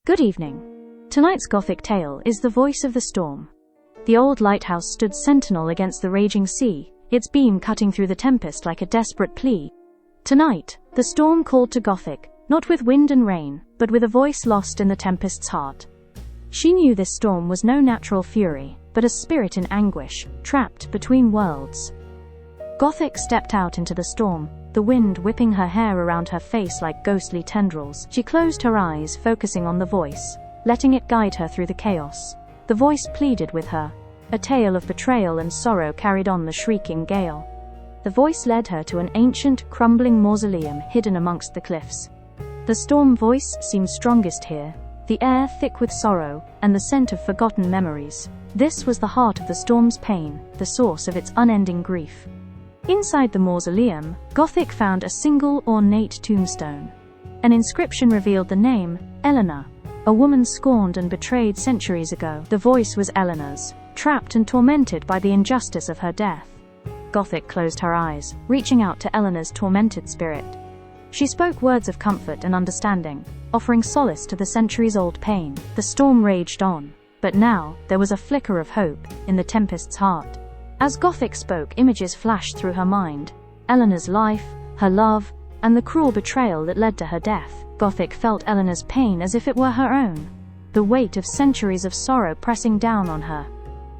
Good evening. Tonight's Gothic tale is The Voice of the Storm. The old lighthouse stood sentinel against the raging sea, its beam cutting through the tempest like a desperate plea. Tonight, the storm called to Gothic, not with wind and rain, but with a voice lost in the tempest's heart. She knew this storm was no natural fury, but a spirit in anguish, trapped between worlds. Gothic stepped out into the storm, the wind whipping her hair around her face like ghostly tendrils. She closed her eyes, focusing on the voice, letting it guide her through the chaos. The voice pleaded with her, a tale of betrayal and sorrow carried on the shrieking gale. The voice led her to an ancient, crumbling mausoleum hidden amongst the cliffs. The storm voice seemed strongest here, the air thick with sorrow, and the scent of forgotten memories. This was the heart of the storm's pain, the source of its unending grief. Inside the mausoleum, Gothic found a single ornate tombstone. An inscription revealed the name, Eleanor, a woman scorned and betrayed centuries ago. The voice was Eleanor's, trapped and tormented by the injustice of her death. Gothic closed her eyes, reaching out to Eleanor's tormented spirit. She spoke words of comfort and understanding, offering solace to the centuries-old pain. The storm raged on, but now there was a flicker of hope in the tempest's heart. As Gothic spoke, images flashed through her mind. Eleanor's life, her love, and the cruel betrayal that led to her death. Gothic felt Eleanor's pain as if it were her own, the weight of centuries of sorrow pressing down on her.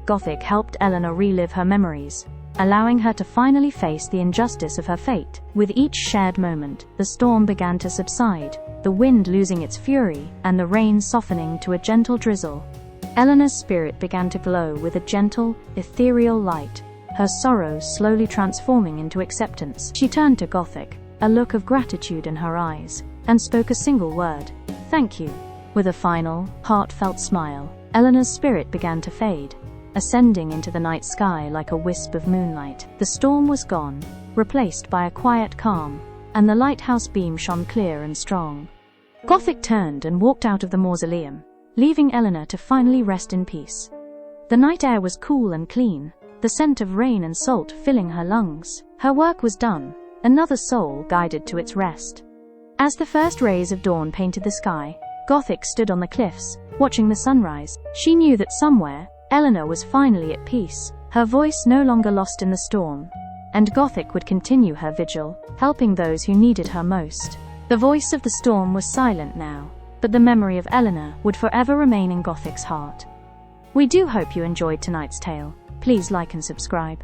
Gothic helped Eleanor relive her memories, allowing her to finally face the injustice of her fate. With each shared moment, the storm began to subside, the wind losing its fury, and the rain softening to a gentle drizzle. Eleanor's spirit began to glow with a gentle, ethereal light, her sorrows slowly transforming into acceptance. She turned to Gothic, a look of gratitude in her eyes, and spoke a single word, "Thank you." With a final, heartfelt smile, Eleanor's spirit began to fade, ascending into the night sky like a wisp of moonlight. The storm was gone, replaced by a quiet calm, and the lighthouse beam shone clear and strong. Gothic turned and walked out of the mausoleum, leaving Eleanor to finally rest in peace. The night air was cool and clean, the scent of rain and salt filling her lungs. Her work was done, another soul guided to its rest. As the first rays of dawn painted the sky, Gothic stood on the cliffs, watching the sunrise. She knew that somewhere, Eleanor was finally at peace, her voice no longer lost in the storm, and Gothic would continue her vigil, helping those who needed her most. The voice of the storm was silent now, but the memory of Eleanor would forever remain in Gothic's heart. We do hope you enjoyed tonight's tale. Please like and subscribe.